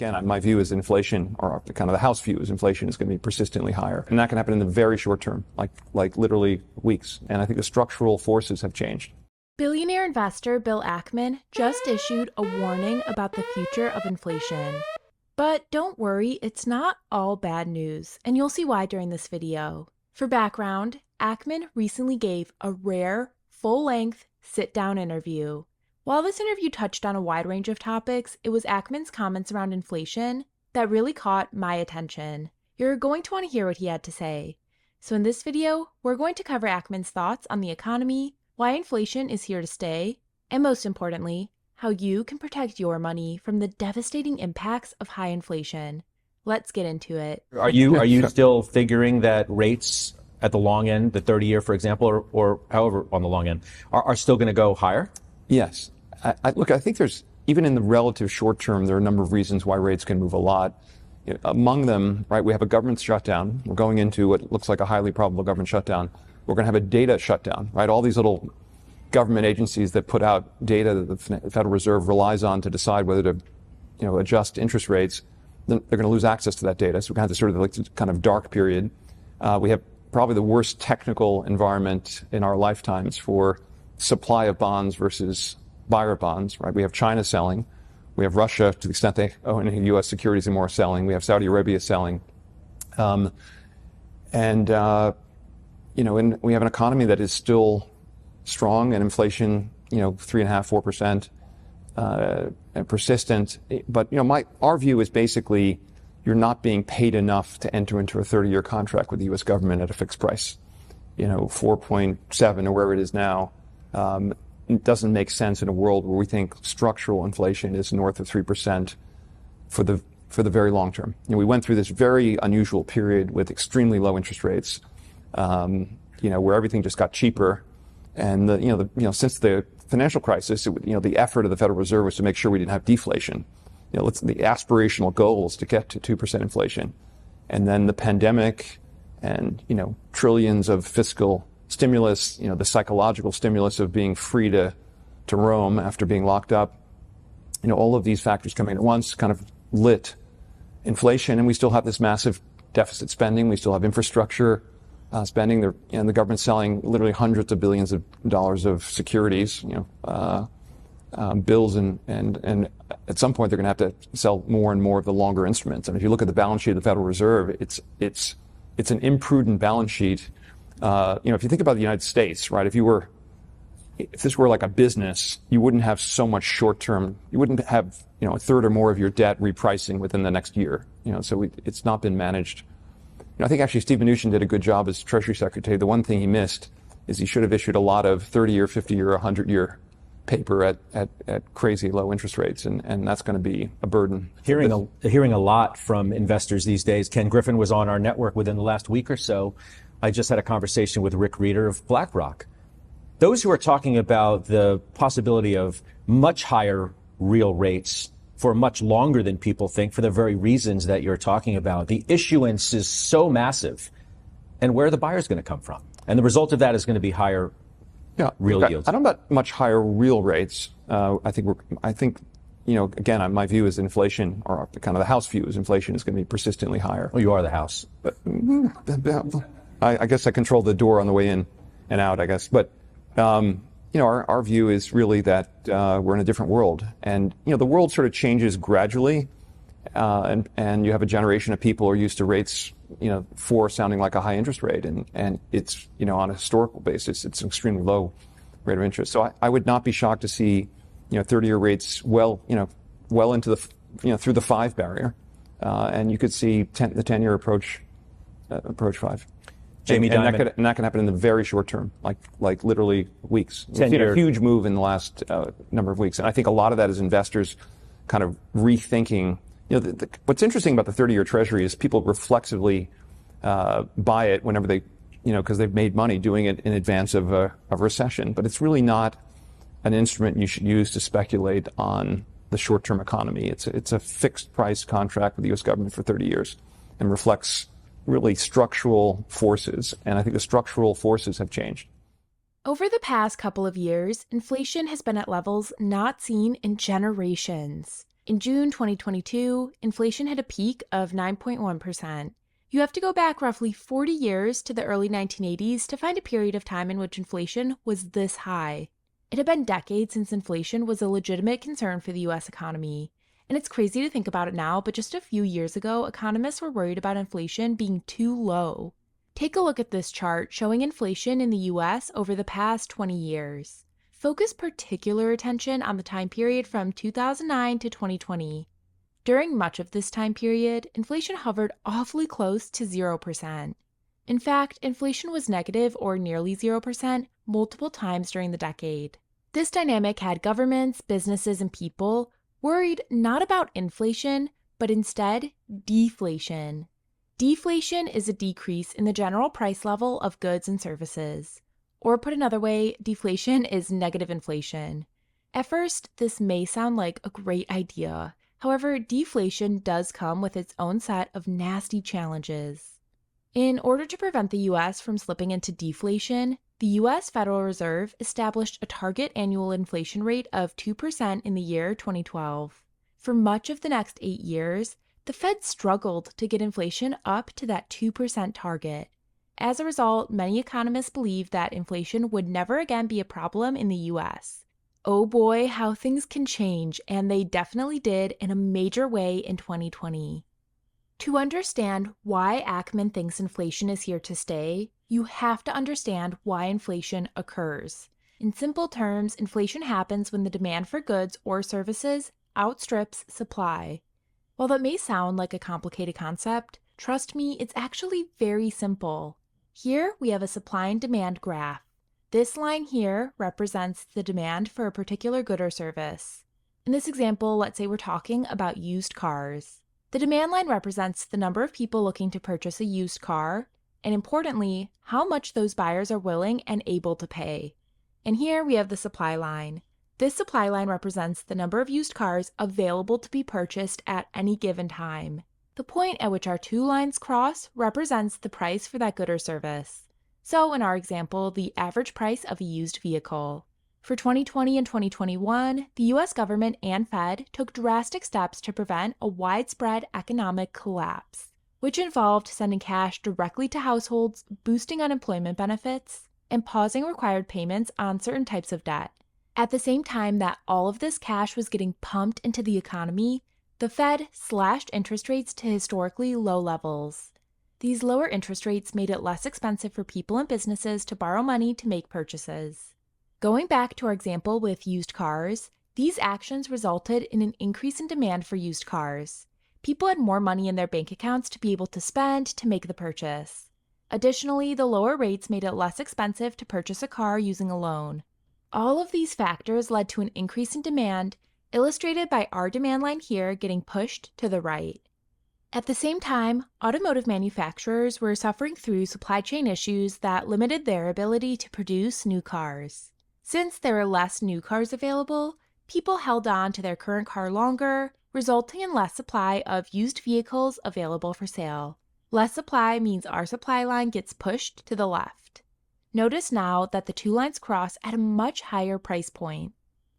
Again, my view is inflation, or kind of the house view is inflation is going to be persistently higher. And that can happen in the very short term, like literally weeks. And I think the structural forces have changed. Billionaire investor Bill Ackman just issued a warning about the future of inflation. But don't worry, it's not all bad news, and you'll see why during this video. For background, Ackman recently gave a rare, full-length, sit-down interview. While this interview touched on a wide range of topics, it was Ackman's comments around inflation that really caught my attention. You're going to want to hear what he had to say. So in this video, we're going to cover Ackman's thoughts on the economy, why inflation is here to stay, and most importantly, how you can protect your money from the devastating impacts of high inflation. Let's get into it. Are you still figuring that rates at the long end, the 30-year, for example, or however on the long end, are still going to go higher? Yes. Look, I think there's, even in the relative short term, there are a number of reasons why rates can move a lot. Among them, right, we have a government shutdown. We're going into what looks like a highly probable government shutdown. We're going to have a data shutdown, right? All these little government agencies that put out data that the Federal Reserve relies on to decide whether to, adjust interest rates, then they're going to lose access to that data. So we're going to have this sort of kind of dark period. We have probably the worst technical environment in our lifetimes for supply of bonds versus buyer bonds, right? We have China selling. We have Russia, to the extent they own any U.S. securities anymore, selling. We have Saudi Arabia selling. And we have an economy that is still strong and inflation, 3.5%, 4%, and persistent. But, our view is basically you're not being paid enough to enter into a 30-year contract with the U.S. government at a fixed price. 4.7 or wherever it is now. It doesn't make sense in a world where we think structural inflation is north of 3% for the very long term. We went through this very unusual period with extremely low interest rates, where everything just got cheaper. And since the financial crisis, the effort of the Federal Reserve was to make sure we didn't have deflation. The aspirational goal is to get to 2% inflation. And then the pandemic and, trillions of fiscal stimulus, the psychological stimulus of being free to roam after being locked up, all of these factors coming at once kind of lit inflation. And we still have this massive deficit spending. We still have infrastructure spending. The government's selling literally hundreds of billions of dollars of securities, bills, and at some point they're going to have to sell more and more of the longer instruments. And if you look at the balance sheet of the Federal Reserve, it's an imprudent balance sheet. If you think about the United States, right, if this were like a business, you wouldn't have so much short-term, you wouldn't have, a third or more of your debt repricing within the next year. So it's not been managed. I think actually Steve Mnuchin did a good job as Treasury Secretary. The one thing he missed is he should have issued a lot of 30-year, 50-year, 100-year paper at crazy low interest rates, and that's going to be a burden. Hearing a lot from investors these days. Ken Griffin was on our network within the last week or so. I just had a conversation with Rick Reeder of BlackRock. Those who are talking about the possibility of much higher real rates for much longer than people think, for the very reasons that you're talking about. The issuance is so massive, and where are the buyers going to come from? And the result of that is going to be higher real yields. I don't know about much higher real rates. I think, again, my view is inflation, or kind of the house view is inflation is going to be persistently higher. Well, you are the house. But I guess I control the door on the way in and out, I guess. But, our view is really that we're in a different world. And, the world sort of changes gradually. And you have a generation of people who are used to rates, 4 sounding like a high interest rate. And it's, on a historical basis, it's an extremely low rate of interest. So I would not be shocked to see, 30-year rates well into the, through the 5 barrier. And you could see the 10-year approach 5. Jamie Dimon. And that can happen in the very short term, like literally weeks. We've seen a huge move in the last number of weeks. And I think a lot of that is investors kind of rethinking. What's interesting about the 30-year Treasury is people reflexively buy it whenever they, because they've made money doing it in advance of a recession. But it's really not an instrument you should use to speculate on the short-term economy. It's a fixed price contract with the U.S. government for 30 years and reflects really structural forces. And I think the structural forces have changed. Over the past couple of years, inflation has been at levels not seen in generations. In June 2022, inflation hit a peak of 9.1%. You have to go back roughly 40 years to the early 1980s to find a period of time in which inflation was this high. It had been decades since inflation was a legitimate concern for the US economy. And it's crazy to think about it now, but just a few years ago, economists were worried about inflation being too low. Take a look at this chart showing inflation in the US over the past 20 years. Focus particular attention on the time period from 2009 to 2020. During much of this time period, inflation hovered awfully close to 0%. In fact, inflation was negative or nearly 0% multiple times during the decade. This dynamic had governments, businesses, and people worried not about inflation, but instead deflation. Deflation is a decrease in the general price level of goods and services. Or put another way, deflation is negative inflation. At first, this may sound like a great idea. However, deflation does come with its own set of nasty challenges. In order to prevent the US from slipping into deflation, the US Federal Reserve established a target annual inflation rate of 2% in the year 2012. For much of the next 8 years, the Fed struggled to get inflation up to that 2% target. As a result, many economists believe that inflation would never again be a problem in the US. Oh boy, how things can change, and they definitely did in a major way in 2020. To understand why Ackman thinks inflation is here to stay, you have to understand why inflation occurs. In simple terms, inflation happens when the demand for goods or services outstrips supply. While that may sound like a complicated concept, trust me, it's actually very simple. Here we have a supply and demand graph. This line here represents the demand for a particular good or service. In this example, let's say we're talking about used cars. The demand line represents the number of people looking to purchase a used car, and importantly, how much those buyers are willing and able to pay. And here we have the supply line. This supply line represents the number of used cars available to be purchased at any given time. The point at which our two lines cross represents the price for that good or service. So in our example, the average price of a used vehicle. For 2020 and 2021, the US government and Fed took drastic steps to prevent a widespread economic collapse, which involved sending cash directly to households, boosting unemployment benefits, and pausing required payments on certain types of debt. At the same time that all of this cash was getting pumped into the economy, the Fed slashed interest rates to historically low levels. These lower interest rates made it less expensive for people and businesses to borrow money to make purchases. Going back to our example with used cars, these actions resulted in an increase in demand for used cars. People had more money in their bank accounts to be able to spend to make the purchase. Additionally, the lower rates made it less expensive to purchase a car using a loan. All of these factors led to an increase in demand, illustrated by our demand line here getting pushed to the right. At the same time, automotive manufacturers were suffering through supply chain issues that limited their ability to produce new cars. Since there were less new cars available, people held on to their current car longer, resulting in less supply of used vehicles available for sale. Less supply means our supply line gets pushed to the left. Notice now that the two lines cross at a much higher price point.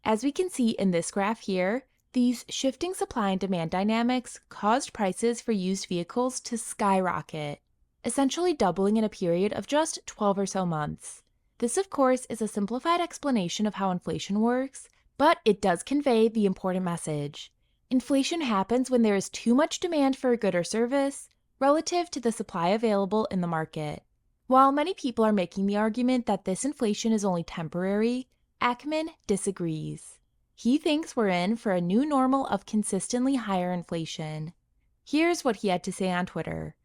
As we can see in this graph here, these shifting supply and demand dynamics caused prices for used vehicles to skyrocket, essentially doubling in a period of just 12 or so months. This, of course, is a simplified explanation of how inflation works, but it does convey the important message. Inflation happens when there is too much demand for a good or service relative to the supply available in the market. While many people are making the argument that this inflation is only temporary, Ackman disagrees. He thinks we're in for a new normal of consistently higher inflation. Here's what he had to say on Twitter.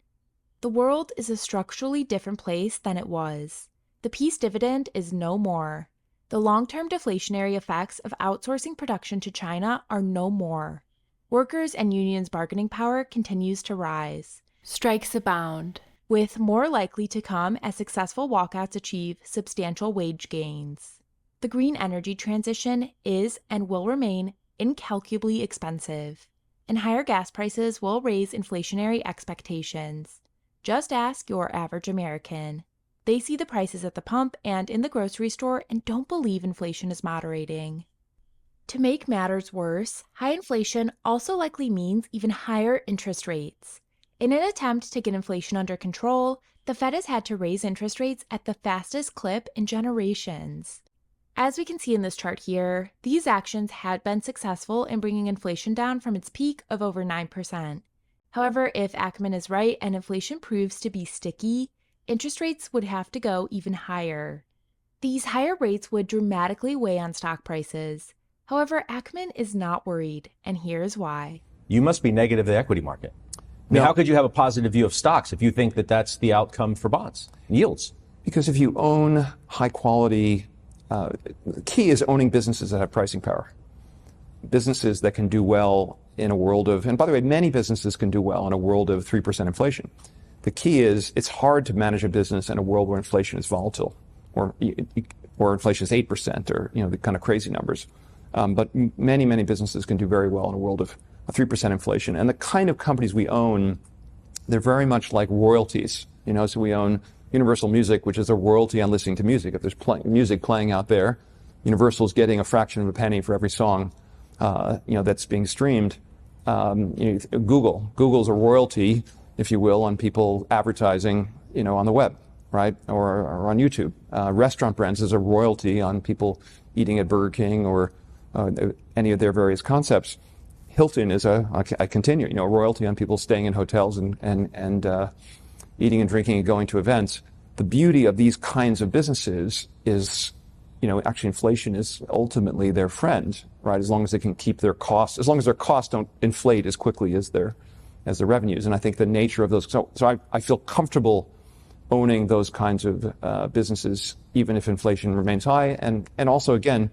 The world is a structurally different place than it was. The peace dividend is no more. The long-term deflationary effects of outsourcing production to China are no more. Workers' and unions' bargaining power continues to rise. Strikes abound, with more likely to come as successful walkouts achieve substantial wage gains. The green energy transition is and will remain incalculably expensive, and higher gas prices will raise inflationary expectations. Just ask your average American. They see the prices at the pump and in the grocery store and don't believe inflation is moderating. To make matters worse, high inflation also likely means even higher interest rates. In an attempt to get inflation under control, the Fed has had to raise interest rates at the fastest clip in generations. As we can see in this chart here, these actions had been successful in bringing inflation down from its peak of over 9%. However, if Ackman is right and inflation proves to be sticky, interest rates would have to go even higher. These higher rates would dramatically weigh on stock prices. However, Ackman is not worried, and here's why. You must be negative to the equity market. I mean, No. how could you have a positive view of stocks if you think that that's the outcome for bonds and yields? Because if you own high quality, the key is owning businesses that have pricing power. Businesses that can do well in a world of, and by the way, many businesses can do well in a world of 3% inflation. The key is it's hard to manage a business in a world where inflation is volatile, or inflation is 8%, or the kind of crazy numbers. But many businesses can do very well in a world of 3% inflation. And the kind of companies we own, they're very much like royalties. So we own Universal Music, which is a royalty on listening to music. If there's music playing out there, Universal's getting a fraction of a penny for every song, that's being streamed. Google's a royalty, if you will, on people advertising, on the web, right, or on YouTube. Restaurant Brands is a royalty on people eating at Burger King or any of their various concepts. Hilton is a royalty on people staying in hotels and eating and drinking and going to events. The beauty of these kinds of businesses is, actually inflation is ultimately their friend, right? As long as they can keep their costs, as long as their costs don't inflate as quickly as their revenues. And I think the nature of those, so I feel comfortable owning those kinds of businesses, even if inflation remains high. And also, again,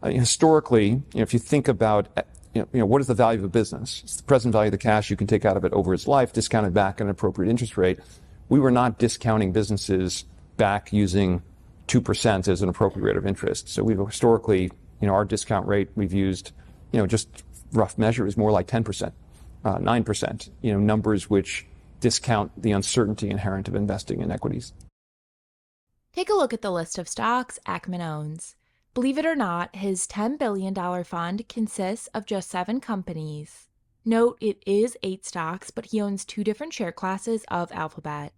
historically, if you think about, what is the value of a business? It's the present value of the cash you can take out of it over its life, discounted back at an appropriate interest rate. We were not discounting businesses back using 2% as an appropriate rate of interest. So we've historically, our discount rate we've used, just rough measure is more like 10%, 9%, numbers which discount the uncertainty inherent of investing in equities. Take a look at the list of stocks Ackman owns. Believe it or not, his $10 billion fund consists of just 7 companies. Note, it is 8 stocks, but he owns 2 different share classes of Alphabet.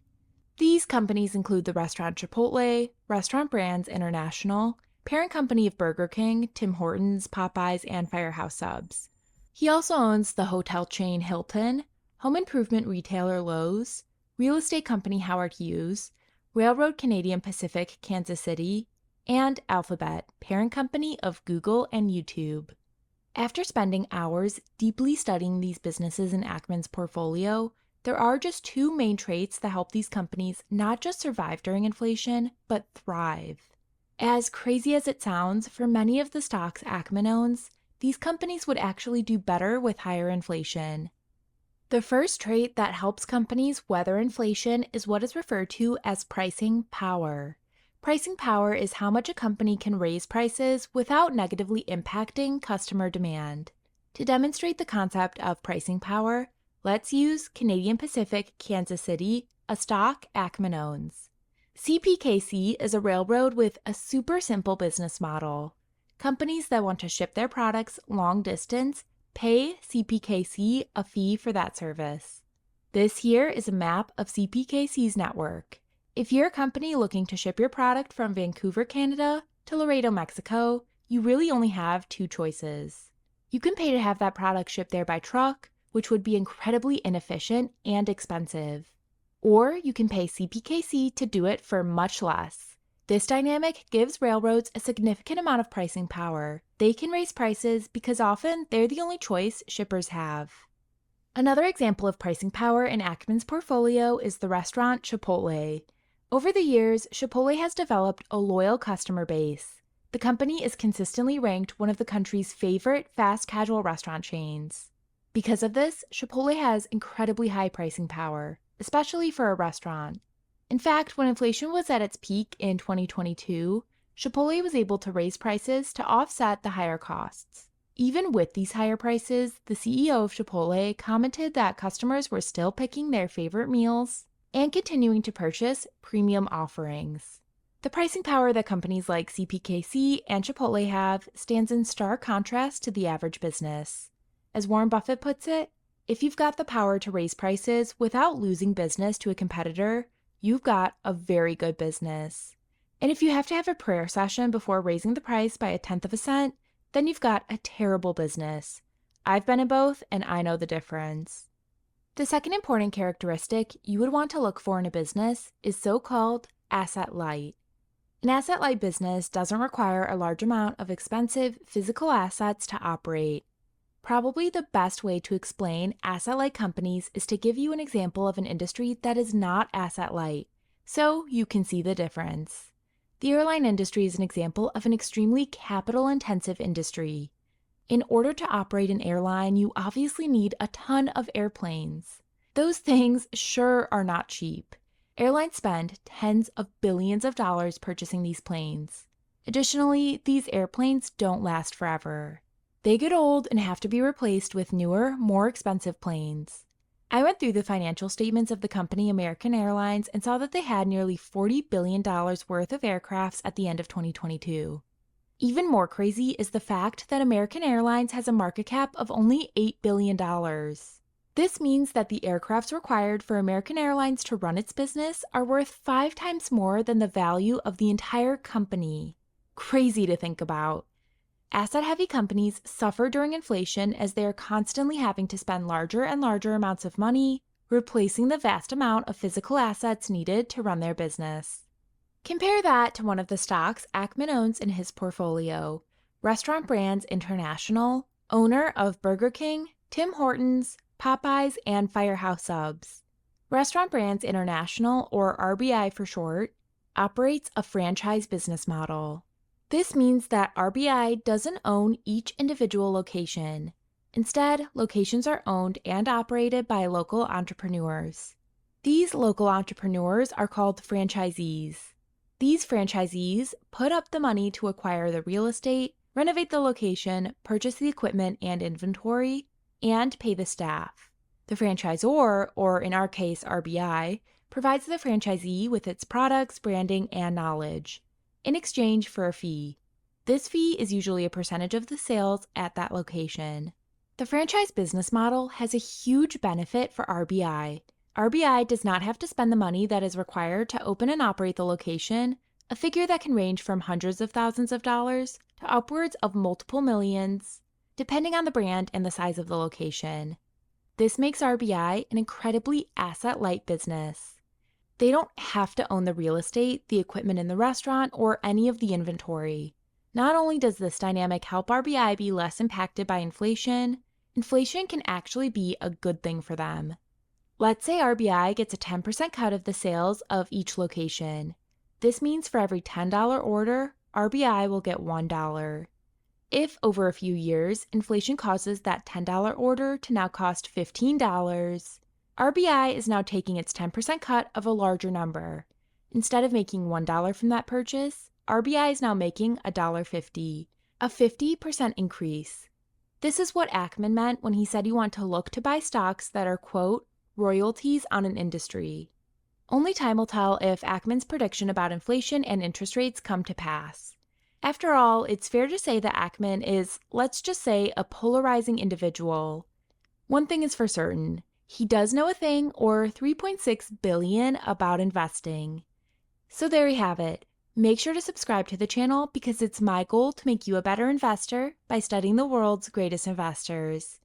These companies include the restaurant Chipotle, Restaurant Brands International, parent company of Burger King, Tim Hortons, Popeyes, and Firehouse Subs. He also owns the hotel chain Hilton, home improvement retailer Lowe's, real estate company Howard Hughes, Railroad Canadian Pacific Kansas City, and Alphabet, parent company of Google and YouTube. After spending hours deeply studying these businesses in Ackman's portfolio, there are just 2 main traits that help these companies not just survive during inflation, but thrive. As crazy as it sounds, for many of the stocks Ackman owns, these companies would actually do better with higher inflation. The first trait that helps companies weather inflation is what is referred to as pricing power. Pricing power is how much a company can raise prices without negatively impacting customer demand. To demonstrate the concept of pricing power, let's use Canadian Pacific Kansas City, a stock Ackman owns. CPKC is a railroad with a super simple business model. Companies that want to ship their products long distance pay CPKC a fee for that service. This here is a map of CPKC's network. If you're a company looking to ship your product from Vancouver, Canada to Laredo, Mexico, you really only have 2 choices. You can pay to have that product shipped there by truck, which would be incredibly inefficient and expensive. Or you can pay CPKC to do it for much less. This dynamic gives railroads a significant amount of pricing power. They can raise prices because often they're the only choice shippers have. Another example of pricing power in Ackman's portfolio is the restaurant Chipotle. Over the years, Chipotle has developed a loyal customer base. The company is consistently ranked one of the country's favorite fast casual restaurant chains. Because of this, Chipotle has incredibly high pricing power, especially for a restaurant. In fact, when inflation was at its peak in 2022, Chipotle was able to raise prices to offset the higher costs. Even with these higher prices, the CEO of Chipotle commented that customers were still picking their favorite meals and continuing to purchase premium offerings. The pricing power that companies like CPKC and Chipotle have stands in stark contrast to the average business. As Warren Buffett puts it, if you've got the power to raise prices without losing business to a competitor, you've got a very good business. And if you have to have a prayer session before raising the price by 1/10 of a cent, then you've got a terrible business. I've been in both, and I know the difference. The second important characteristic you would want to look for in a business is so-called asset light. An asset-light business doesn't require a large amount of expensive physical assets to operate. Probably the best way to explain asset-light companies is to give you an example of an industry that is not asset-light, so you can see the difference. The airline industry is an example of an extremely capital-intensive industry. In order to operate an airline, you obviously need a ton of airplanes. Those things sure are not cheap. Airlines spend tens of billions of dollars purchasing these planes. Additionally, these airplanes don't last forever. They get old and have to be replaced with newer, more expensive planes. I went through the financial statements of the company American Airlines and saw that they had nearly $40 billion worth of aircrafts at the end of 2022. Even more crazy is the fact that American Airlines has a market cap of only $8 billion. This means that the aircrafts required for American Airlines to run its business are worth 5 times more than the value of the entire company. Crazy to think about. Asset-heavy companies suffer during inflation as they are constantly having to spend larger and larger amounts of money, replacing the vast amount of physical assets needed to run their business. Compare that to one of the stocks Ackman owns in his portfolio, Restaurant Brands International, owner of Burger King, Tim Hortons, Popeyes, and Firehouse Subs. Restaurant Brands International, or RBI for short, operates a franchise business model. This means that RBI doesn't own each individual location. Instead, locations are owned and operated by local entrepreneurs. These local entrepreneurs are called franchisees. These franchisees put up the money to acquire the real estate, renovate the location, purchase the equipment and inventory, and pay the staff. The franchisor, or in our case RBI, provides the franchisee with its products, branding, and knowledge, in exchange for a fee. This fee is usually a percentage of the sales at that location. The franchise business model has a huge benefit for RBI. RBI does not have to spend the money that is required to open and operate the location, a figure that can range from hundreds of thousands of dollars to upwards of multiple millions, depending on the brand and the size of the location. This makes RBI an incredibly asset-light business. They don't have to own the real estate, the equipment in the restaurant, or any of the inventory. Not only does this dynamic help RBI be less impacted by inflation, inflation can actually be a good thing for them. Let's say RBI gets a 10% cut of the sales of each location. This means for every $10 order, RBI will get $1. If over a few years, inflation causes that $10 order to now cost $15, RBI is now taking its 10% cut of a larger number. Instead of making $1 from that purchase, RBI is now making $1.50, a 50% increase. This is what Ackman meant when he said you want to look to buy stocks that are, quote, royalties on an industry. Only time will tell if Ackman's prediction about inflation and interest rates come to pass. After all, it's fair to say that Ackman is, let's just say, a polarizing individual. One thing is for certain, he does know a thing or 3.6 billion about investing. So there you have it. Make sure to subscribe to the channel because it's my goal to make you a better investor by studying the world's greatest investors.